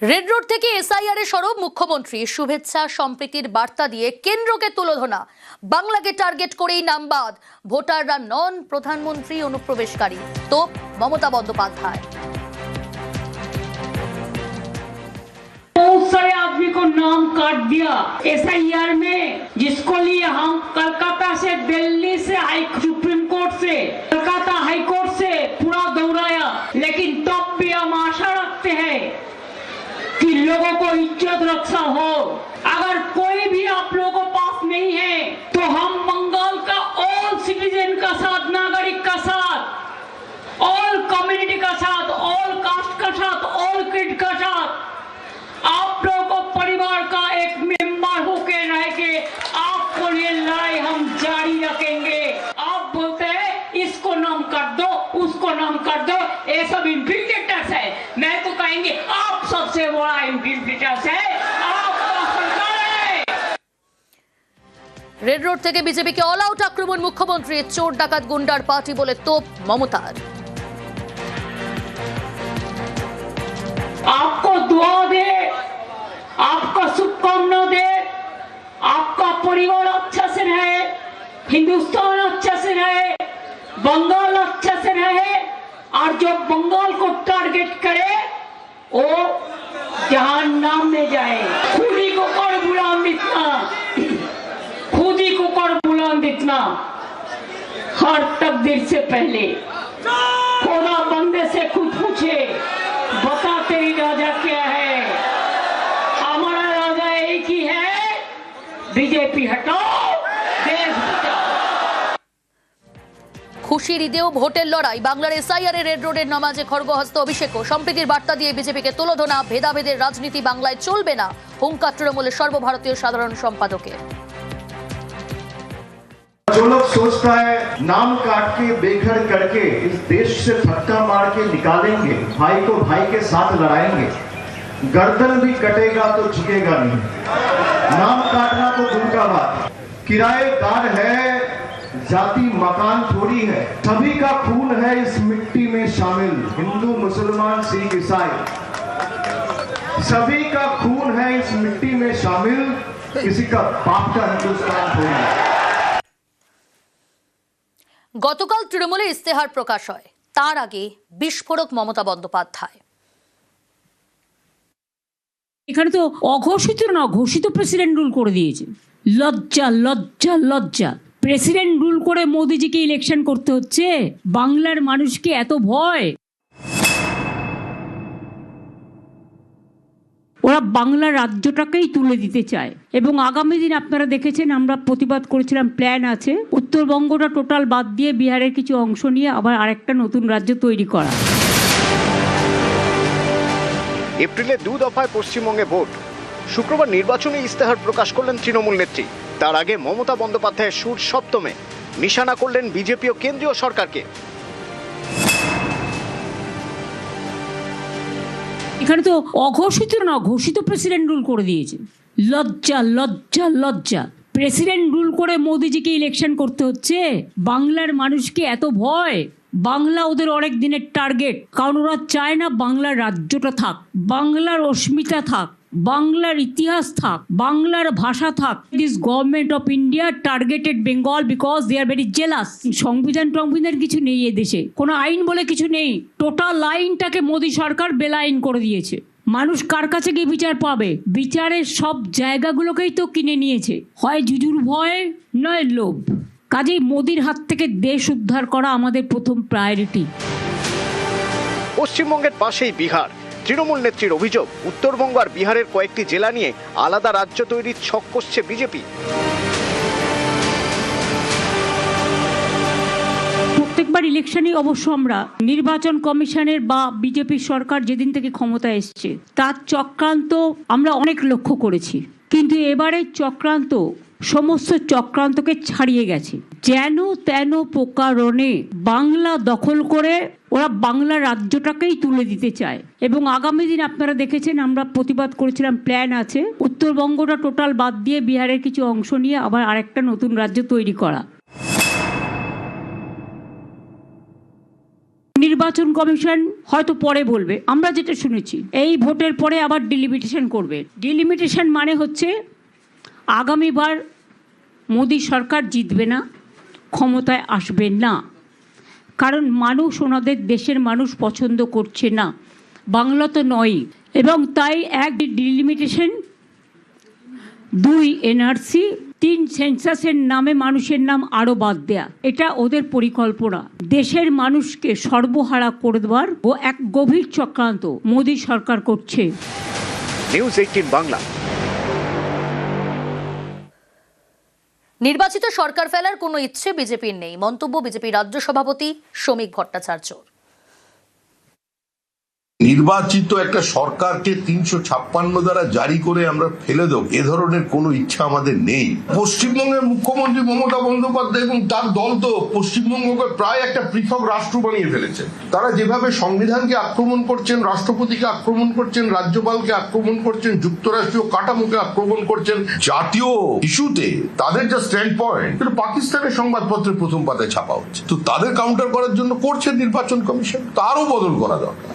Red road থেকে SIR এ সরব মুখ্যমন্ত্রী শুভেচ্ছা সম্প্রীতির বার্তা দিয়ে কেন্দ্রকে তুলোধনা। বাংলাকে টার্গেট করেই নামবাদ, ভোটাররা নন প্রধানমন্ত্রী অনুপ্রবেশকারী, তো মমতা বন্দ্যোপাধ্যায়। बहुत सारे आदमी को नाम काट दिया एसआईआर में, जिसको लिए हम कलकत्ता से, दिल्ली से, सुप्रीम कोर्ट से, कलकत्ता हाई कोर्ट से पूरा दौड़ाया, लेकिन तब भी हम आशा रखते हैं कि लोगों को इज्जत रक्षा हो। अगर कोई भी आप लोगों के पास नहीं है तो हम बंगाल का ऑल सिटीजन का साथ, नागरिक का साथ, ऑल कम्युनिटी का साथ, ऑल कास्ट का साथ, ऑल किड का साथ, आप लोगों को परिवार का एक मेंबर होके रह के आपको ये लड़ाई हम जारी रखेंगे। आप बोलते हैं इसको नाम कर दो, उसको नाम कर दो, ये सब इन्फिल्ट्रेटर्स है। मैं तो कहेंगे आप सबसे बड़ा इन्फिल्ट्रेटर्स है, आपका सरकार है। রেড রোড থেকে বিজেপিকে অল আউট আক্রমণ মুখ্যমন্ত্রী, চোর ডাকাত গুন্ডার পার্টি বলে তোপ মমতার। आपको दुआ दे, आपका शुभकामना दे, आपका परिवार अच्छा से रहे, हिंदुस्तान अच्छा से रहे, बंगाल अच्छा से रहे, और जो बंगाल को टारगेट करे वो जहान्नाम में जाए। खुद ही को कर बुलंद इतना, खुद ही को कर बुलंद इतना, हर तकदीर से पहले खुदा बंदे से खुद पूछे, बता तेरी राजा क्या है? हमारा राजा एक ही है, बीजेपी हटाओ, देश बचाओ। খুশির ঈদেও ভোটের লড়াই, বাংলার এসআইআর এ রেড রোডের নামাজে খড়গহস্ত অভিষেক ও সম্প্রীতির বার্তা দিয়ে বিজেপিকে তুলোধনা। ভেদাভেদের রাজনীতি বাংলায় চলবে না, হুঙ্কার তৃণমূলের সর্বভারতীয় সাধারণ সম্পাদকের। जो लोग सोचता है नाम काट के बेघर करके इस देश से धक्का मार के निकालेंगे, भाई को भाई के साथ लड़ाएंगे, गर्दन भी कटेगा तो झुकेगा नहीं। नाम काटना तो दूर का बात, किराएदार है, जाति मकान थोड़ी है, सभी का खून है इस मिट्टी में शामिल। हिंदू मुसलमान सिख ईसाई सभी का खून है इस मिट्टी में शामिल, किसी का बाप का हिंदुस्तान थोड़ी है। গতকাল তৃণমূলে ইস্তেহার প্রকাশ হয়, তার আগে বিস্ফোরক মমতা বন্দ্যোপাধ্যায়। এখানে তো অঘোষিত না, ঘোষিত প্রেসিডেন্ট রুল করে দিয়েছে। লজ্জা লজ্জা লজ্জা! প্রেসিডেন্ট রুল করে মোদিজিকে ইলেকশন করতে হচ্ছে। বাংলার মানুষকে এত ভয়! ওরা বাংলা রাজ্যটাকেই তুলে দিতে চায় এবং আগামী দিন আপনারা দেখেছেন আমরা প্রতিবাদ করেছিলাম, প্ল্যান আছে উত্তরবঙ্গটা টোটাল বাদ দিয়ে বিহারের কিছু অংশ নিয়ে আবার আরেকটা নতুন রাজ্য তৈরি করা। এপ্রিলে 2 দফায় পশ্চিমবঙ্গে ভোট, শুক্রবার নির্বাচনী ইস্তেহার প্রকাশ করলেন তৃণমূল নেত্রী। তার আগে মমতা বন্দ্যোপাধ্যায়ের সুর সপ্তমে নিশানা করলেন বিজেপি ও কেন্দ্রীয় সরকারকে। এখানে তো অঘোষিত না, ঘোষিত প্রেসিডেন্ট রুল করে দিয়েছে। লজ্জা লজ্জা লজ্জা! প্রেসিডেন্ট রুল করে মোদিজিকে ইলেকশন করতে হচ্ছে। বাংলার মানুষকে এত ভয়! বাংলা ওদের অনেক দিনের টার্গেট, কারণ ওরা চায় না বাংলার রাজ্যটা থাক, বাংলার অস্মিতা থাক, বাংলার ইতিহাস থাক, বাংলার ভাষা থাক। This government of India targeted Bengal because they are very jealous. সংবিধান টংবিধান কিছু নেই এ দেশে, কোনো আইন বলে কিছু নেই। টোটাল আইনটাকে মোদী সরকার বেলাইন করে দিয়েছে। মানুষ কার কাছে গিয়ে বিচার পাবে? বিচারের সব জায়গাগুলোকেই তো কিনে নিয়েছে, হয় জুজুর ভয় নয় লোভ। কাজেই মোদির হাত থেকে দেশ উদ্ধার করা আমাদের প্রথম প্রায়োরিটি। পশ্চিমবঙ্গের পাশেই বিহার। তৃণমূল নেত্রীর অভিযোগ, উত্তরবঙ্গ আর বিহারের কয়েকটি জেলা নিয়ে আলাদা রাজ্য তৈরির ছক কষছে বিজেপি। প্রত্যেকবার ইলেকশনে অবশ্য আমরা নির্বাচন কমিশনের বা বিজেপির সরকার যেদিন থেকে ক্ষমতা এসছে তার চক্রান্ত আমরা অনেক লক্ষ্য করেছি, কিন্তু এবারের চক্রান্ত সমস্ত চক্রান্তকে ছাড়িয়ে গেছে। যেন তেন প্রকারণে বাংলা দখল করে ওরা বাংলা রাজ্যটাকেই তুলে দিতে চায় এবং আগামী দিন আপনারা দেখেছেন আমরা প্রতিবাদ করেছিলাম, প্ল্যান আছে উত্তরবঙ্গটা টোটাল বাদ দিয়ে বিহারের কিছু অংশ নিয়ে আবার আরেকটা নতুন রাজ্য তৈরি করা। নির্বাচন কমিশন হয়তো পরে বলবে, আমরা যেটা শুনেছি এই ভোটের পরে আবার ডিলিমিটেশন করবে। ডিলিমিটেশন মানে হচ্ছে আগামীবার মোদী সরকার জিতবে না, ক্ষমতায় আসবে না, কারণ মানুষ, ওনাদের দেশের মানুষ পছন্দ করছে না, বাংলা তো নয়। এবং তাই এক ডিলিমিটেশন, 2 এনআরসি, 3 সেন্সাসের নামে মানুষের নাম আরও বাদ দেয়া, এটা ওদের পরিকল্পনা। দেশের মানুষকে সর্বহারা করে দেওয়ার ও এক গভীর চক্রান্ত মোদী সরকার করছে। নিউজ 18 বাংলা। নির্বাচিত সরকার ফেলার কোনো ইচ্ছে বিজেপির নেই, মন্তব্য বিজেপি রাজ্য সভাপতি শ্রমিক ভট্টাচার্য। নির্বাচিত একটা সরকারকে 356 দ্বারা জারি করে আমরা ফেলে দেব, এ ধরনের কোনো ইচ্ছা আমাদের নেই। পশ্চিমবঙ্গের মুখ্যমন্ত্রী মমতা বন্দ্যোপাধ্যায় এবং তার দল তো পশ্চিমবঙ্গকে প্রায় একটা পৃথক রাষ্ট্র বানিয়ে ফেলেছে। তারা যেভাবে সংবিধানকে আক্রমণ করছেন, রাষ্ট্রপতিকে আক্রমণ করছেন, রাজ্যপালকে আক্রমণ করছেন, যুক্তরাষ্ট্রীয় কাঠামোকে আক্রমণ করছেন, জাতীয় ইস্যুতে তাদের যা স্ট্যান্ড পয়েন্ট, পাকিস্তানের সংবাদপত্রের প্রথম পাতায় ছাপা হচ্ছে। তো তাদের কাউন্টার করার জন্য করছে নির্বাচন কমিশন, তারও বদল করা দরকার।